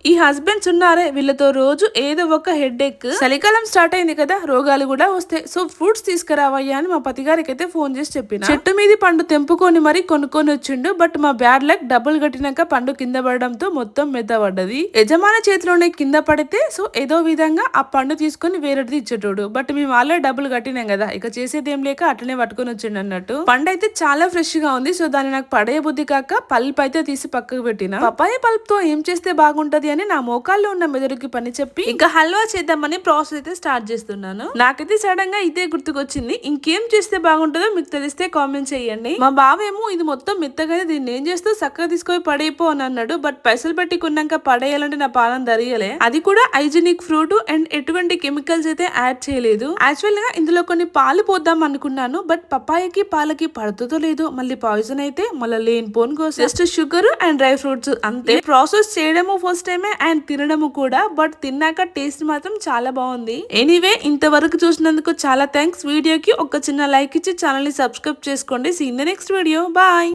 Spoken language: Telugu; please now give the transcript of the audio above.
ఈ హస్బెండ్స్ ఉన్నారే వీళ్ళతో రోజు ఏదో ఒక హెడ్ చలికాలం స్టార్ట్ అయింది కదా, రోగాలు కూడా వస్తాయి. సో ఫ్రూట్స్ తీసుకురావయ్యా అని మా పతి గారికి అయితే ఫోన్ చేసి చెప్పిన. చెట్టు మీది పండు తెంపుకొని మరి కొనుక్కొని వచ్చిండు. బట్ మా బ్యాడ్ లక్ డబ్బులు కట్టినాక పండు కింద పడడంతో మొత్తం మెత్తబడ్డది. యజమాని చేతిలోనే కింద పడితే సో ఏదో విధంగా ఆ పండు తీసుకొని వేరేది ఇచ్చేటోడు. బట్ మేము ఆల్రెడీ డబ్బులు కట్టినాం కదా, ఇక చేసేది ఏం లేక అట్లనే పట్టుకొని వచ్చిండు అన్నట్టు. పండు అయితే చాలా ఫ్రెష్ గా ఉంది. సో దాన్ని నాకు పడే బుద్ధి కాక పల్ప్ అయితే తీసి పక్కకు పెట్టిన. పపాయ పల్ప్ తో ఏం చేస్తే బాగుంటది అని నా మోకాల్లో ఉన్న మెదడుకి పని చెప్పి ఇంకా హల్వా చేద్దామని ప్రాసెస్ అయితే స్టార్ట్ చేస్తున్నాను. నాకైతే సడన్ గా ఇదే గుర్తుకొచ్చింది. ఇంకేం చేస్తే బాగుంటుందో మీకు తెలిస్తే కామెంట్ చేయండి. మా బావేమో ఇది మొత్తం మెత్తగా దీన్ని ఏం చేస్తూ చక్కగా తీసుకొని పడైపో అని అన్నాడు. బట్ పైసలు పెట్టి కొన్నాక పడేయాలంటే నా పాలన దరియలే. అది కూడా హైజీనిక్ ఫ్రూట్ అండ్ ఎటువంటి కెమికల్స్ అయితే యాడ్ చేయలేదు. యాక్చువల్ గా ఇందులో కొన్ని పాలు పోద్దాం అనుకున్నాను. బట్ పపాయకి పాలకి పడుతుందో లేదో మళ్ళీ పాయిజన్ అయితే మళ్ళీ లేని పోన్ కోసం just sugar and dry fruits అంతే. ప్రాసెస్ చేయడము ఫస్ట్ టైమే అండ్ తినడము కూడా. బట్ తిన్నాక టేస్ట్ మాత్రం చాలా బాగుంది. ఎనీవే ఇంతవరకు చూసినందుకు చాలా థ్యాంక్స్. వీడియోకి ఒక చిన్న లైక్ ఇచ్చి ఛానల్ ని సబ్స్క్రైబ్ చేసుకోండి. See in the next video. Bye.